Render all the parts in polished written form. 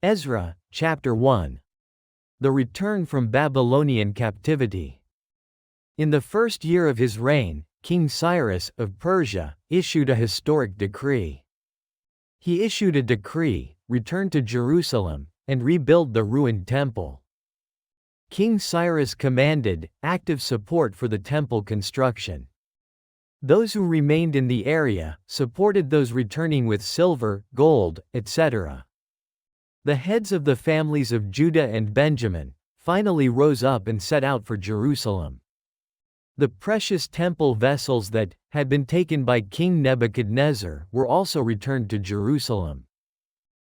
Ezra, chapter 1. The return from Babylonian captivity. In the first year of his reign, King Cyrus of Persia issued a historic decree. He issued a decree, return to Jerusalem, and rebuild the ruined temple. King Cyrus commanded active support for the temple construction. Those who remained in the area supported those returning with silver, gold, etc. The heads of the families of Judah and Benjamin finally rose up and set out for Jerusalem. The precious temple vessels that had been taken by King Nebuchadnezzar were also returned to Jerusalem.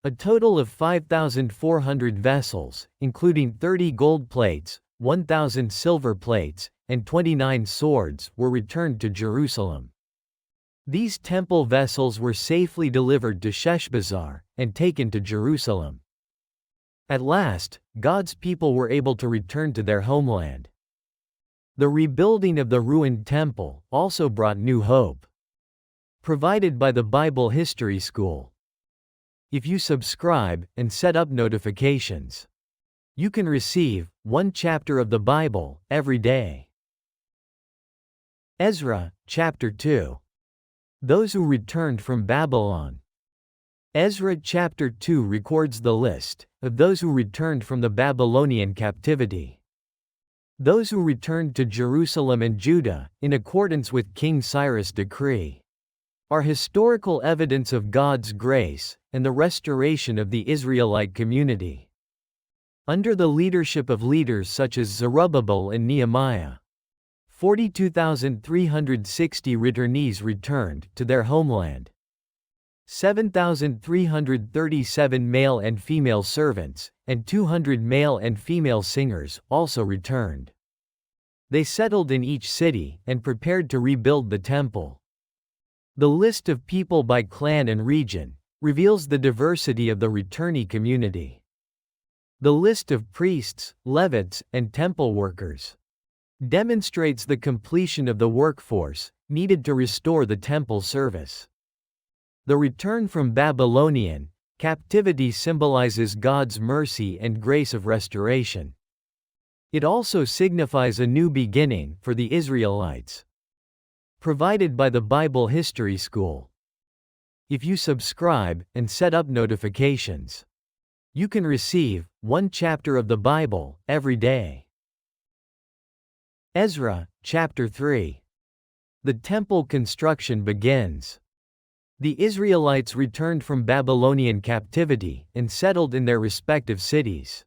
A total of 5,400 vessels, including 30 gold plates, 1,000 silver plates, and 29 swords, were returned to Jerusalem. These temple vessels were safely delivered to Sheshbazzar and taken to Jerusalem. At last, God's people were able to return to their homeland. The rebuilding of the ruined temple also brought new hope. Provided by the Bible History School. If you subscribe and set up notifications, you can receive one chapter of the Bible every day. Ezra, chapter 2. Those who returned from Babylon. Ezra chapter 2 records the list of those who returned from the Babylonian captivity. Those who returned to Jerusalem and Judah, in accordance with King Cyrus' decree, are historical evidence of God's grace and the restoration of the Israelite community. Under the leadership of leaders such as Zerubbabel and Nehemiah, 42,360 returnees returned to their homeland. 7,337 male and female servants, and 200 male and female singers also returned. They settled in each city and prepared to rebuild the temple. The list of people by clan and region reveals the diversity of the returnee community. The list of priests, Levites, and temple workers demonstrates the completion of the workforce needed to restore the temple service. The return from Babylonian captivity symbolizes God's mercy and grace of restoration. It also signifies a new beginning for the Israelites. Provided by the Bible History School. If you subscribe and set up notifications, you can receive one chapter of the Bible every day. Ezra, chapter 3. The temple construction begins. The Israelites returned from Babylonian captivity and settled in their respective cities.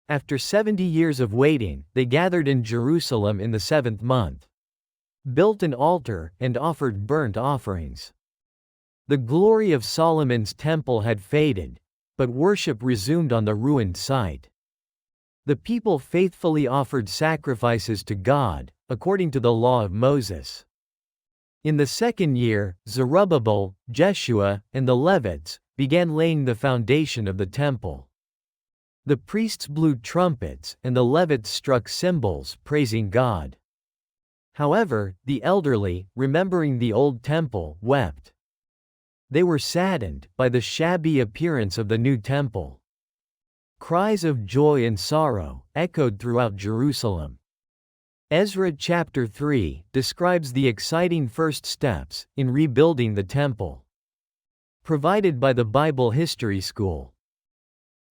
After 70 years of waiting, they gathered in Jerusalem in the 7th month, built an altar, and offered burnt offerings. The glory of Solomon's temple had faded, but worship resumed on the ruined site. The people faithfully offered sacrifices to God, according to the law of Moses. In the 2nd year, Zerubbabel, Jeshua, and the Levites began laying the foundation of the temple. The priests blew trumpets, and the Levites struck cymbals, praising God. However, the elderly, remembering the old temple, wept. They were saddened by the shabby appearance of the new temple. Cries of joy and sorrow echoed throughout Jerusalem. Ezra chapter 3 describes the exciting first steps in rebuilding the temple. Provided by the Bible History School.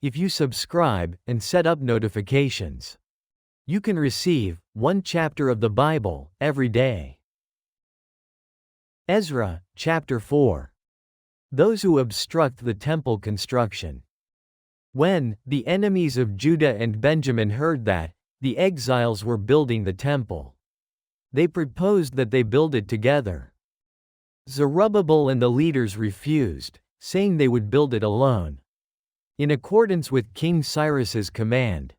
If you subscribe and set up notifications, you can receive one chapter of the Bible every day. Ezra, chapter 4. Those who obstruct the temple construction. When the enemies of Judah and Benjamin heard that the exiles were building the temple, they proposed that they build it together. Zerubbabel and the leaders refused, saying they would build it alone, in accordance with King Cyrus's command.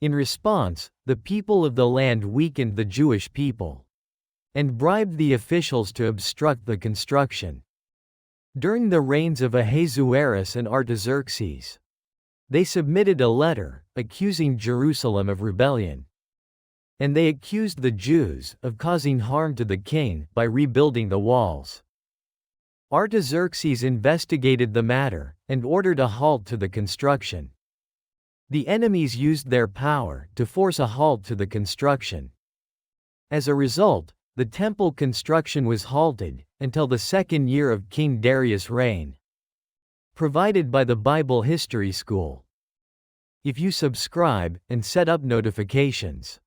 In response, the people of the land weakened the Jewish people and bribed the officials to obstruct the construction. During the reigns of Ahasuerus and Artaxerxes, they submitted a letter accusing Jerusalem of rebellion. And they accused the Jews of causing harm to the king by rebuilding the walls. Artaxerxes investigated the matter and ordered a halt to the construction. The enemies used their power to force a halt to the construction. As a result, the temple construction was halted until the second year of King Darius' reign. Provided by the Bible History School. If you subscribe and set up notifications,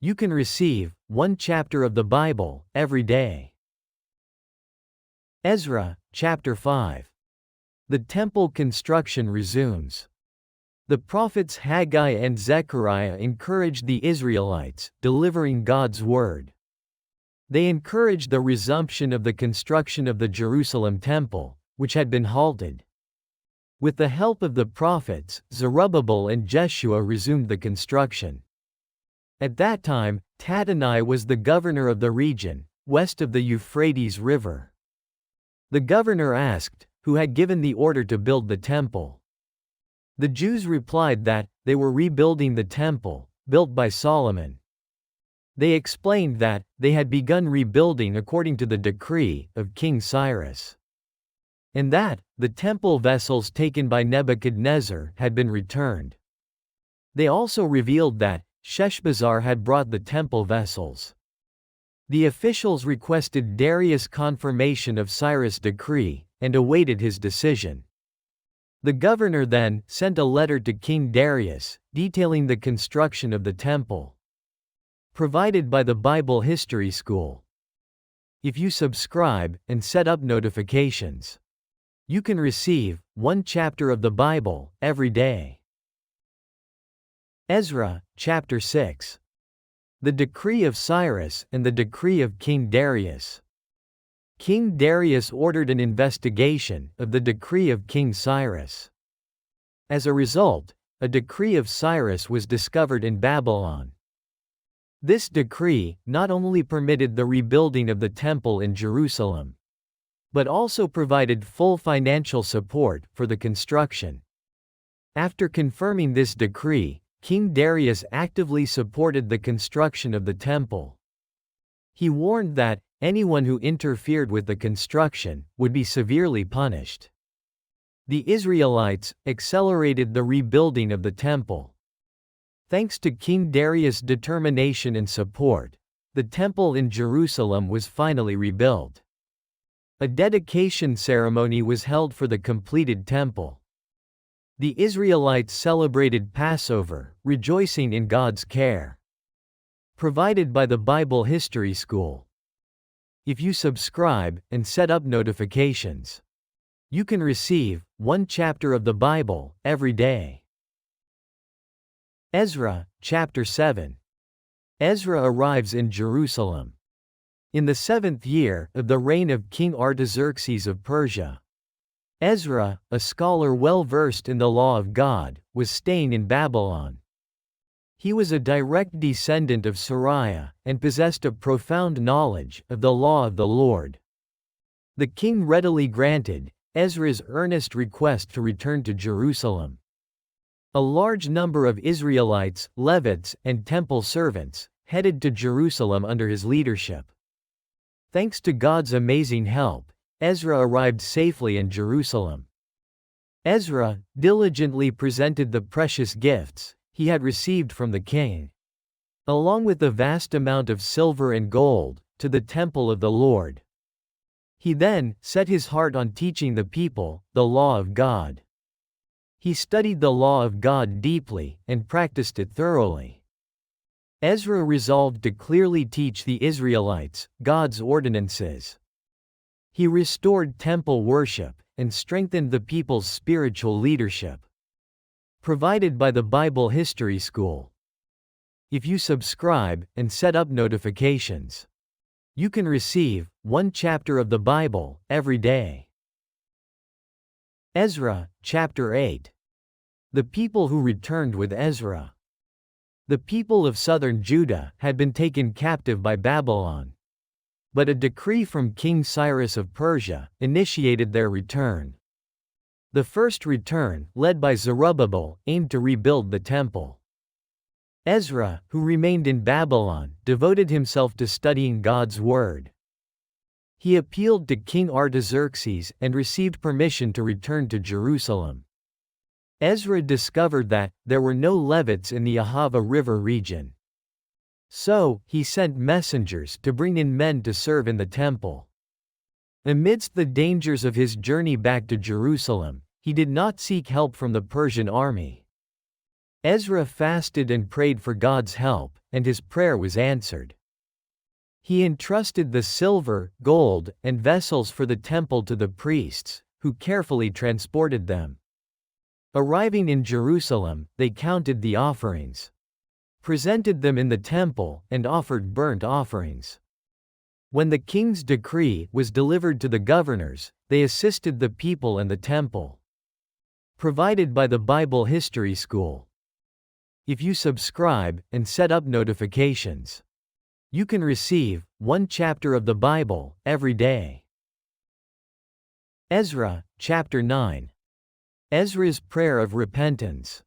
you can receive one chapter of the Bible every day. Ezra, chapter 5. The temple construction resumes. The prophets Haggai and Zechariah encouraged the Israelites, delivering God's word. They encouraged the resumption of the construction of the Jerusalem temple, which had been halted. With the help of the prophets, Zerubbabel and Jeshua resumed the construction. At that time, Tattenai was the governor of the region, west of the Euphrates River. The governor asked, who had given the order to build the temple. The Jews replied that they were rebuilding the temple, built by Solomon. They explained that they had begun rebuilding according to the decree of King Cyrus, and that the temple vessels taken by Nebuchadnezzar had been returned. They also revealed that Sheshbazzar had brought the temple vessels. The officials requested Darius' confirmation of Cyrus' decree and awaited his decision. The governor then sent a letter to King Darius, detailing the construction of the temple. Provided by the Bible History School. If you subscribe and set up notifications, you can receive one chapter of the Bible every day. Ezra, chapter 6. The decree of Cyrus and the decree of King Darius. King Darius ordered an investigation of the decree of King Cyrus. As a result, a decree of Cyrus was discovered in Babylon. This decree not only permitted the rebuilding of the temple in Jerusalem, but also provided full financial support for the construction. After confirming this decree, King Darius actively supported the construction of the temple. He warned that anyone who interfered with the construction would be severely punished. The Israelites accelerated the rebuilding of the temple. Thanks to King Darius' determination and support, the temple in Jerusalem was finally rebuilt. A dedication ceremony was held for the completed temple. The Israelites celebrated Passover, rejoicing in God's care. Provided by the Bible History School. If you subscribe and set up notifications, you can receive one chapter of the Bible every day. Ezra, chapter 7. Ezra arrives in Jerusalem. In the 7th year of the reign of King Artaxerxes of Persia, Ezra, a scholar well versed in the law of God, was staying in Babylon. He was a direct descendant of Sariah and possessed a profound knowledge of the law of the Lord. The king readily granted Ezra's earnest request to return to Jerusalem. A large number of Israelites, Levites, and temple servants headed to Jerusalem under his leadership. Thanks to God's amazing help, Ezra arrived safely in Jerusalem. Ezra diligently presented the precious gifts he had received from the king, along with the vast amount of silver and gold, to the temple of the Lord. He then set his heart on teaching the people the law of God. He studied the law of God deeply and practiced it thoroughly. Ezra resolved to clearly teach the Israelites God's ordinances. He restored temple worship and strengthened the people's spiritual leadership. Provided by the Bible History School. If you subscribe and set up notifications, you can receive one chapter of the Bible every day. Ezra, chapter 8. The people who returned with Ezra. The people of southern Judah had been taken captive by Babylon. But a decree from King Cyrus of Persia initiated their return. The first return, led by Zerubbabel, aimed to rebuild the temple. Ezra, who remained in Babylon, devoted himself to studying God's word. He appealed to King Artaxerxes and received permission to return to Jerusalem. Ezra discovered that there were no Levites in the Ahava River region. So, he sent messengers to bring in men to serve in the temple. Amidst the dangers of his journey back to Jerusalem, he did not seek help from the Persian army. Ezra fasted and prayed for God's help, and his prayer was answered. He entrusted the silver, gold, and vessels for the temple to the priests, who carefully transported them. Arriving in Jerusalem, they counted the offerings, presented them in the temple, and offered burnt offerings. When the king's decree was delivered to the governors, they assisted the people and the temple. Provided by the Bible History School. If you subscribe and set up notifications, you can receive one chapter of the Bible every day. Ezra, chapter 9. Ezra's prayer of repentance.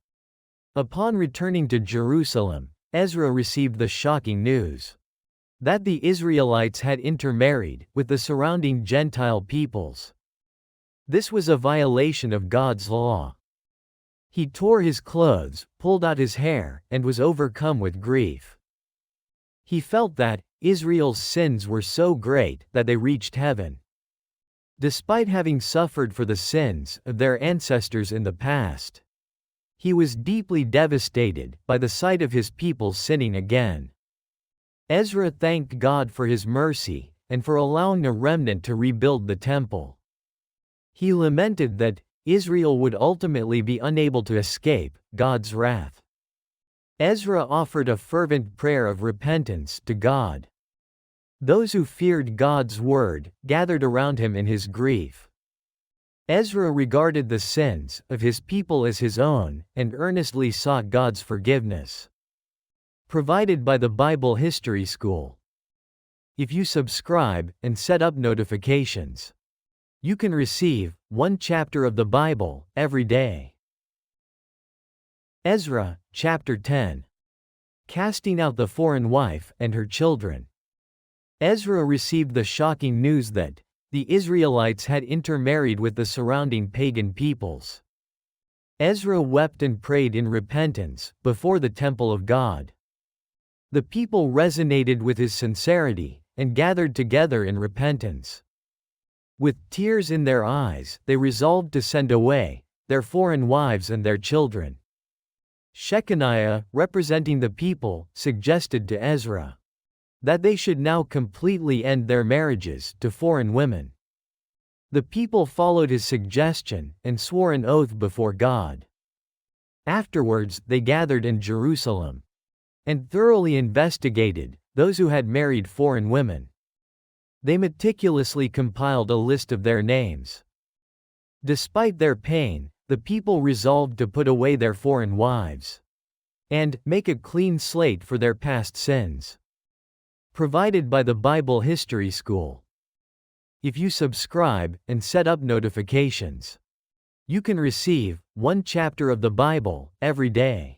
Upon returning to Jerusalem, Ezra received the shocking news that the Israelites had intermarried with the surrounding Gentile peoples. This was a violation of God's law. He tore his clothes, pulled out his hair, and was overcome with grief. He felt that Israel's sins were so great that they reached heaven. Despite having suffered for the sins of their ancestors in the past, he was deeply devastated by the sight of his people sinning again. Ezra thanked God for his mercy and for allowing a remnant to rebuild the temple. He lamented that Israel would ultimately be unable to escape God's wrath. Ezra offered a fervent prayer of repentance to God. Those who feared God's word gathered around him in his grief. Ezra regarded the sins of his people as his own and earnestly sought God's forgiveness. Provided by the Bible History School. If you subscribe and set up notifications, you can receive one chapter of the Bible every day. Ezra, chapter 10. Casting out the foreign wife and her children. Ezra received the shocking news that the Israelites had intermarried with the surrounding pagan peoples. Ezra wept and prayed in repentance before the temple of God. The people resonated with his sincerity and gathered together in repentance. With tears in their eyes, they resolved to send away their foreign wives and their children. Shechaniah, representing the people, suggested to Ezra that they should now completely end their marriages to foreign women. The people followed his suggestion and swore an oath before God. Afterwards, they gathered in Jerusalem and thoroughly investigated those who had married foreign women. They meticulously compiled a list of their names. Despite their pain, the people resolved to put away their foreign wives and make a clean slate for their past sins. Provided by the Bible History School. If you subscribe and set up notifications, you can receive one chapter of the Bible every day.